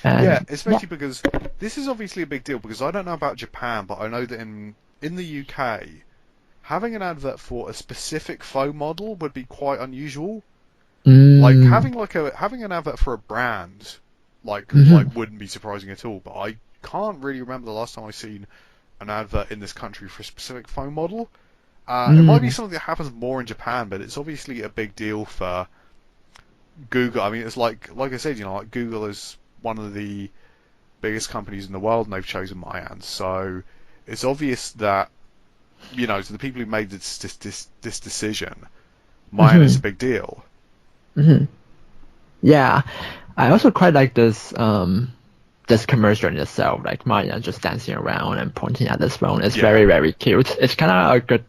Yeah, And yeah. especially because this is obviously a big deal because I don't know about Japan, but I know that in the UK, having an advert for a specific phone model would be quite unusual. Like Mm, having an advert for a brand, hmm. wouldn't be surprising at all. But I can't really remember the last time I've seen an advert in this country for a specific phone model. It might be Mm, something that happens more in Japan, but it's obviously a big deal for Google. I mean, it's like I said, like Google is one of the biggest companies in the world, and they've chosen Mayan. So it's obvious that to the people who made this decision, Mayan is a hmm. big deal. Hmm. Yeah, I also quite like this commercial in itself, like Maya just dancing around and pointing at this phone. It's Yeah, very, very cute. It's kind of a good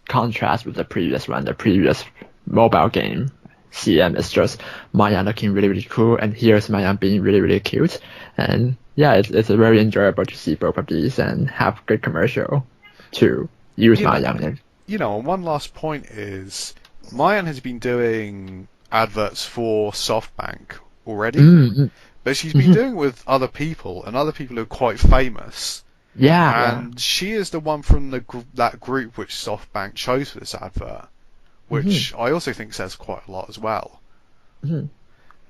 contrast with the previous one, the previous mobile game. CM is just Maya looking really, really cool, and here's Maya being really, really cute. And yeah, it's very enjoyable to see both of these and have good commercial to use you know, Maya. And and one last point is Mayan has been doing adverts for SoftBank already, mm, but she's been mm, doing it with other people and other people who are quite famous. yeah, yeah. And she is the one from that group which SoftBank chose for this advert, Hmm. which I also think says quite a lot as well. Hmm.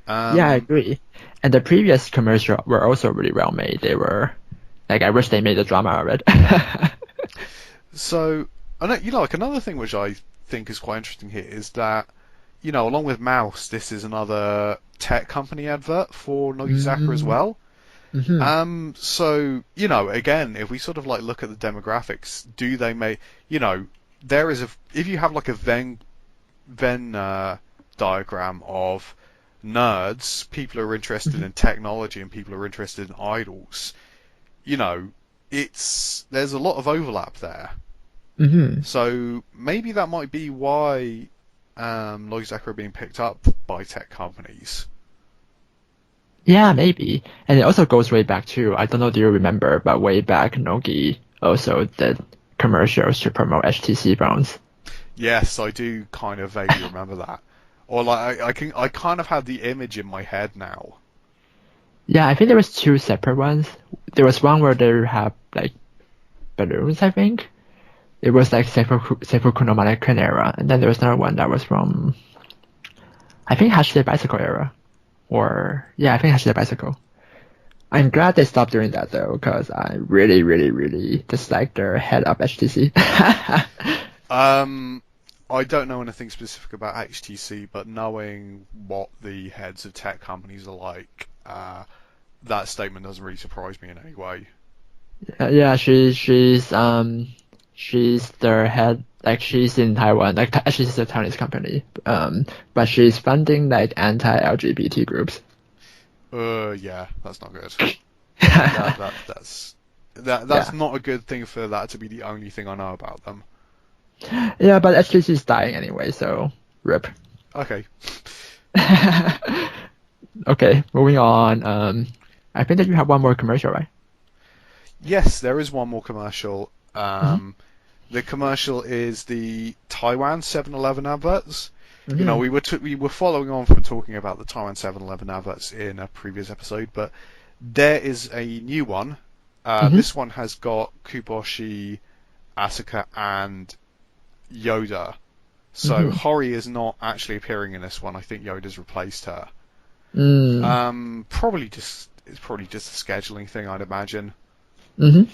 Yeah, I Um, agree. And the previous commercial were also really well made. They were like I wish they made a drama of it. so, I know, like another thing which I think is quite interesting here is that, along with Mouse, this is another tech company advert for Nogizaka as Mm, well. hmm So, again, if we sort of like look at the demographics, do they make, there is if you have like a Venn diagram of nerds, people who are interested hmm in technology and people who are interested in idols, you know, there's a lot of overlap there. hmm So maybe that might be why Nogizaka are being picked up by tech companies. Yeah, maybe. And it also goes way back to, I don't know, do you remember, but way back, Nogi also did commercials to promote HTC phones. Yes, I do kind of vaguely remember that. Or like I kind of have the image in my head now. Yeah, I think there was two separate ones. There was one where they have like balloons, I think. It was like Seppuku no Mannequin era. And then there was another one that was from, I think Hashide Bicycle era. Or, yeah, I think Hashide Bicycle. I'm glad they stopped doing that though, because I really, really, really dislike their head of HTC. Um, I don't know anything specific about HTC, but knowing what the heads of tech companies are like, that statement doesn't really surprise me in any way. Yeah, she's their head, like she's in Taiwan, like actually she's a Chinese company, but she's funding like anti-LGBT groups. Yeah, that's not good. That Yeah, that that's that's not a good thing for that to be the only thing I know about them. yeah, but actually she's dying anyway, so rip. Okay. Okay, moving on. I think that you have one more commercial, right? Yes, there is one more commercial. hmm The commercial is the Taiwan 7-Eleven adverts. hmm We were following on from talking about the Taiwan 7-Eleven adverts in a previous episode, but there is a new one. hmm This one has got Kuboshi, Asuka, and Yoda. So hmm Hori is not actually appearing in this one. I think Yoda's replaced her. mm It's probably just a scheduling thing, I'd imagine. hmm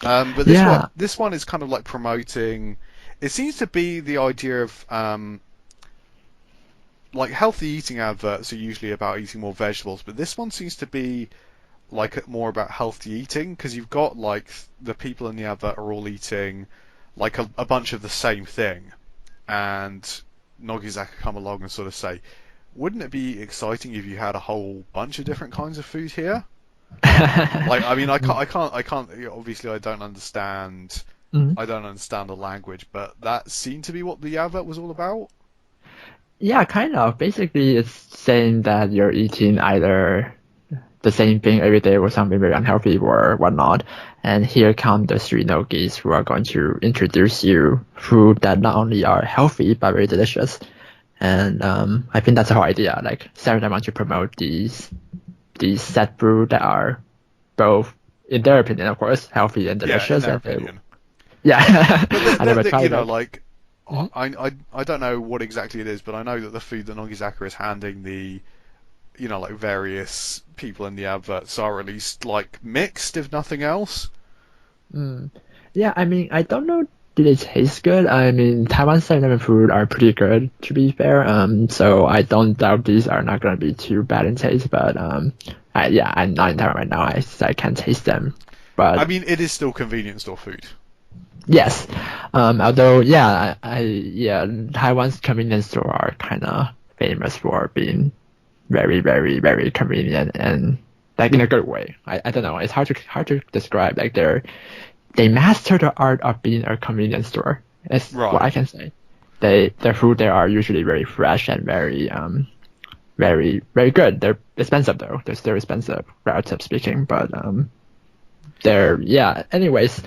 But Yeah. this one is kind of like promoting. It seems to be the idea of like healthy eating adverts are usually about eating more vegetables, but this one seems to be like more about healthy eating because you've got like the people in the advert are all eating like a bunch of the same thing, and Nogizaka come along and sort of say, wouldn't it be exciting if you had a whole bunch of different kinds of food here? Like, I mean, I can't. Obviously, Mhm. I don't understand the language, but that seemed to be what the advert was all about. Yeah, kind of. Basically, it's saying that you're eating either the same thing every day or something very unhealthy or whatnot. And here come the three Nogis who are going to introduce you food that not only are healthy but very delicious. And I think that's the whole idea. Like, Sarah want to promote these set food that are both, in their opinion, of course, healthy and Yeah, in delicious. their And they, opinion. yeah, But I never you tried know, that. like, Mhm. I don't know what exactly it is, but I know that the food that Nogizaka is handing like various people in the adverts are at least like mixed, if nothing else. Mm. Yeah, I mean, I don't know. Did it taste good? I mean, Taiwan 7-Eleven food are pretty good, to be fair. So I don't doubt these are not gonna be too bad in taste. But yeah, I'm not in Taiwan right now. I can't taste them. I But mean, it is still convenience store food. yes, although yeah, yeah, Taiwan's convenience store are kind of famous for being very, very, very convenient and like in a good way. I don't know. It's hard to describe. Like they master the art of being a convenience store. That's what I Right. can say. Their food there are usually very fresh and very very good. They're expensive though. They're still expensive, relative speaking. But they're yeah. Anyways,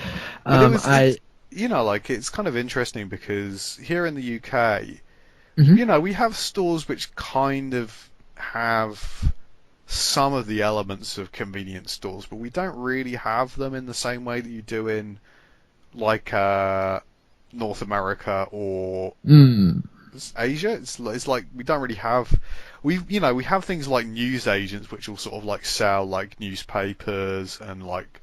But it's I like it's kind of interesting because here in the UK, mhm. we have stores which kind of have some of the elements of convenience stores, but we don't really have them in the same way that you do in like North America or Mm, Asia. It's like we don't really have we have things like news agents which will sort of like sell like newspapers and like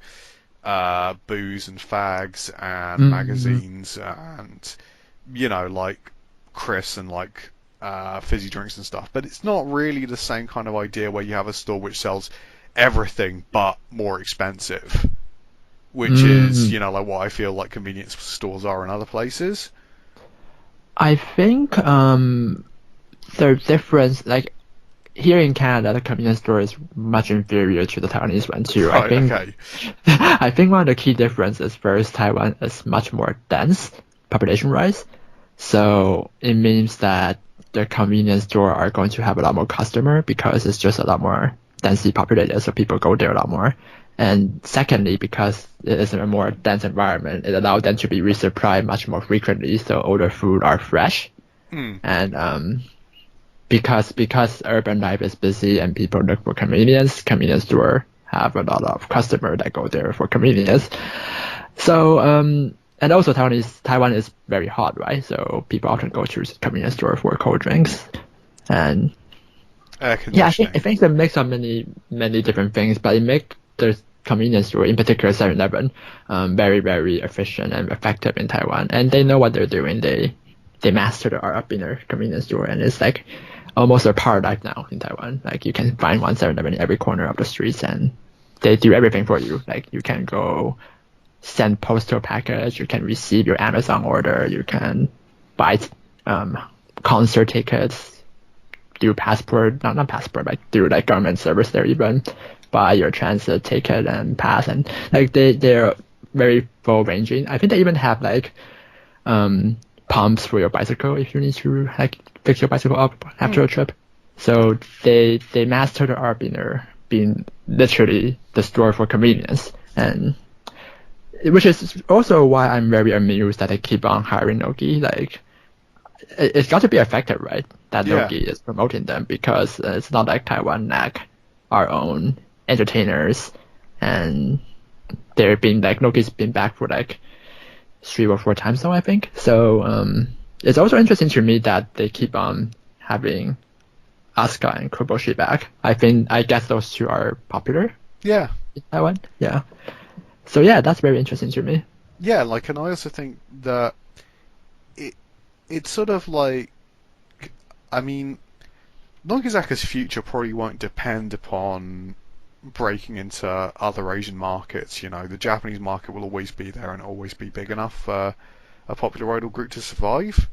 booze and fags and mm, magazines and like Chris and like fizzy drinks and stuff, but it's not really the same kind of idea where you have a store which sells everything but more expensive, which is, Mm, like what I feel like convenience stores are in other places. I think the difference, like here in Canada, the convenience store is much inferior to the Taiwanese one too. I Right, think okay. I think one of the key differences first, Taiwan is much more dense population-wise. So it means that the convenience store are going to have a lot more customer because it's just a lot more densely populated, so people go there a lot more. And secondly, because it is a more dense environment, it allows them to be resupplied much more frequently, so all the food are fresh. Hmm. And because urban life is busy and people look for convenience, convenience store have a lot of customers that go there for convenience. So and also Taiwan is very hot, right? So people often go to convenience store for cold drinks. And Air yeah, I conditioning. think it's a mix of many different things, but it make the convenience store, in particular 7-Eleven, very very efficient and effective in Taiwan, and they know what they're doing. They master the art of being a convenience store, and it's like almost a paradigm now in Taiwan. Like you can find one 7-Eleven in every corner of the streets, and they do everything for you. Like you can go send postal package, you can receive your Amazon order, you can buy um, concert tickets through passport, not passport, but through like government service there even buy your transit ticket and pass, and like they're very full ranging. I think they even have like pumps for your bicycle if you need to like fix your bicycle up Hmm. after a trip. So they master the art being literally the store for convenience, and which is also why I'm very amused that they keep on hiring Nogi. Like it's got to be effective, right? That Yeah. Nogi is promoting them because it's not like Taiwan lack our own entertainers, and they're been like Nogi's been back for like 3 or 4 times now, I think. So it's also interesting to me that they keep on having Asuka and Koboshi back. I guess those two are popular Yeah. in Taiwan. Yeah. So yeah, that's very interesting to me. Yeah, like, and I also think that it it's sort of like, I mean, Nogizaka's future probably won't depend upon breaking into other Asian markets. The Japanese market will always be there and always be big enough for a popular idol group to survive.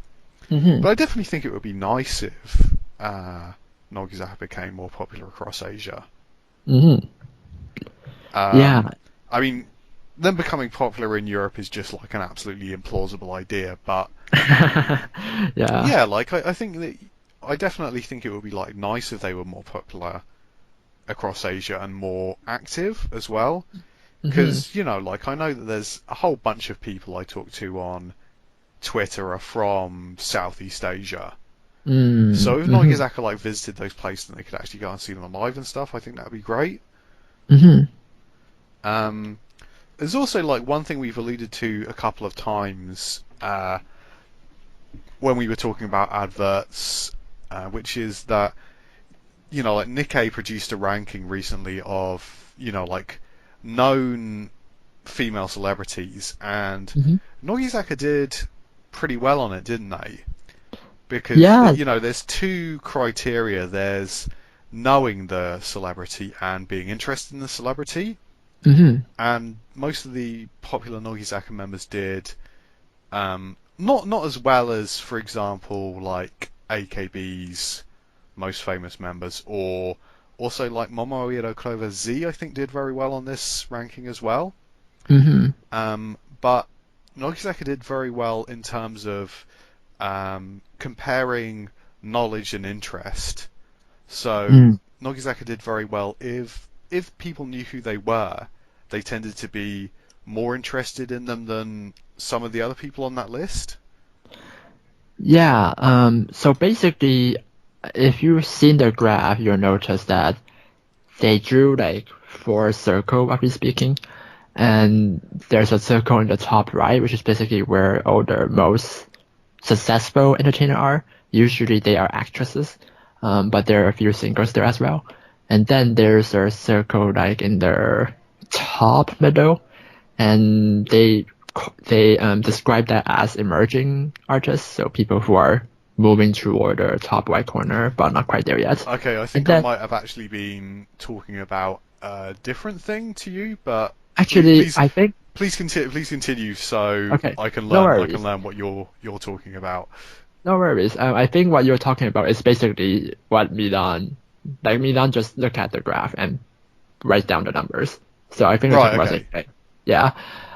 Hmm. But I definitely think it would be nice if Nogizaka became more popular across Asia. Hmm. Um, Yeah. I mean, them becoming popular in Europe is just like an absolutely implausible idea. But Yeah. yeah, like I think that I definitely think it would be like nice if they were more popular across Asia and more active as well. Hmm. Because, like I know that there's a whole bunch of people I talk to on Twitter are from Southeast Asia. So if Mm-hmm. Nogizaka like visited those places and they could actually go and see them live and stuff, I think that would be great. Hmm. Um, there's also like one thing we've alluded to a couple of times when we were talking about adverts, which is that like Nikkei produced a ranking recently of like known female celebrities, and Hmm. Nogizaka did pretty well on it, didn't they? Because Yeah. there's two criteria. There's knowing the celebrity and being interested in the celebrity, Hmm. and most of the popular Nogizaka members did not as well as, for example, like AKB's most famous members, or also like Momohiro Clover Z, I think did very well on this ranking as well. Hmm. But Nogizaka did very well in terms of comparing knowledge and interest. So Mm. Nogizaka did very well if people knew who they were, they tended to be more interested in them than some of the other people on that list. Yeah. So basically, if you've seen the graph, you'll notice that they drew like four circle, roughly speaking, and there's a circle in the top right, which is basically where all the most successful entertainers are. Usually they are actresses, but there are a few singers there as well. And then there's a circle like in the top middle, and they describe that as emerging artists, so people who are moving toward the top right corner, but not quite there yet. Okay, I And think I then might have actually been talking about a different thing to you, but actually, please I think please continue so okay, I can no learn worries. what you're talking about. No worries. I think what you're talking about is basically what Milan, like Milan just look at the graph and write down the numbers. So I think you're Right, talking about the same okay. thing. Yeah.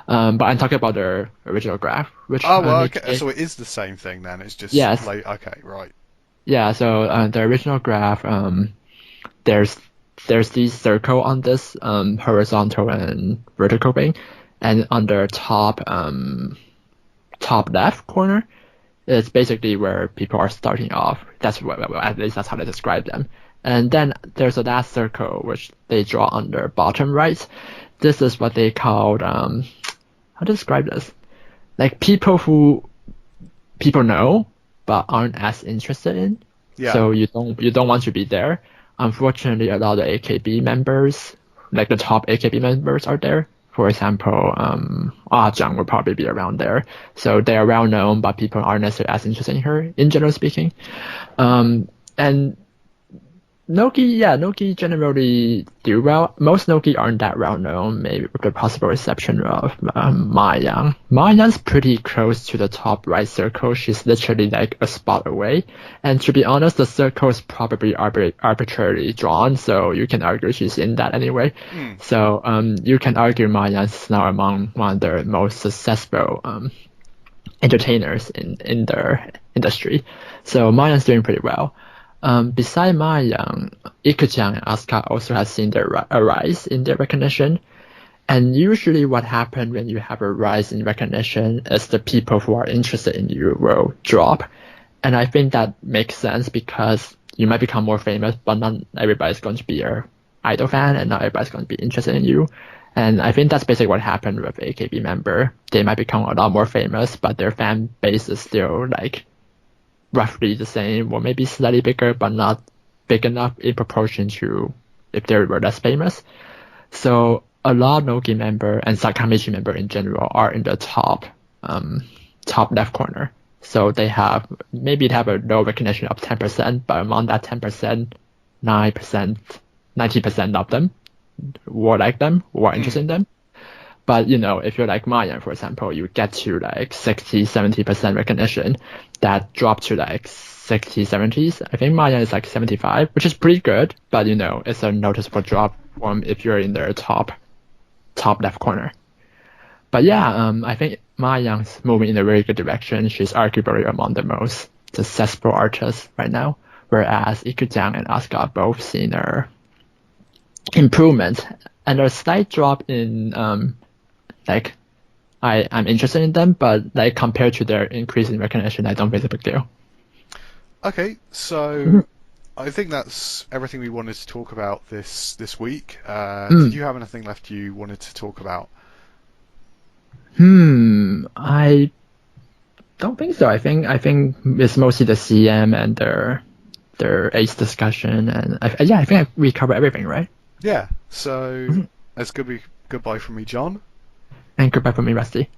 But I'm talking about the original graph, which Oh, well, okay. Nikkei. So it is the same thing then. It's just Yes. like okay, right. Yeah. So the original graph, there's these circle on this horizontal and vertical thing, and on the top left corner, it's basically where people are starting off. That's what, well, at least that's how they describe them. And then there's a last circle which they draw on the bottom right. This is what they called how to describe this? Like people know but aren't as interested in. Yeah. So you don't want to be there. Unfortunately, a lot of AKB members, like the top AKB members, are there. For example, Jung will probably be around there. So they are well known, but people aren't necessarily as interested in her, in general speaking. And Nogi generally do well. Most Nogi aren't that well known, maybe with the possible exception of Ma Yang. Ma Yang's pretty close to the top right circle. She's literally like a spot away. And to be honest, the circle is probably arbitrarily drawn, so you can argue she's in that anyway. Hmm. So you can argue Ma Yang's now among one of the most successful entertainers in their industry. So Ma Yang's doing pretty well. Beside Ma Yang, Ikuchan and Asuka also have seen a rise in their recognition. And usually what happens when you have a rise in recognition is the people who are interested in you will drop. And I think that makes sense because you might become more famous, but not everybody's going to be your idol fan and not everybody's going to be interested in you. And I think that's basically what happened with AKB member. They might become a lot more famous, but their fan base is still like roughly the same or maybe slightly bigger, but not big enough in proportion to if they were less famous. So a lot of Nogi member and Sakamichi member in general are in the top left corner. So they have a low recognition of 10%, but among that 10%, 9%, 90% of them were like them, were interested in them. But, if you're like Mayan, for example, you get to like 60, 70% recognition, that dropped to like 60, 70s. I think Mayan is like 75, which is pretty good, but it's a noticeable drop from if you're in their top left corner. But yeah, I think Mayan's moving in a very good direction. She's arguably among the most successful artists right now, whereas Ikujang and Asuka are both seeing a improvement and a slight drop in like I'm interested in them, but like compared to their increase in recognition, I don't think it's a big deal. Okay, so I think that's everything we wanted to talk about this week. Did you have anything left you wanted to talk about? I don't think so. I think it's mostly the CM and their ace discussion, and I think we covered everything, right? Yeah. So it's goodbye from me, John. And goodbye from me, Rusty.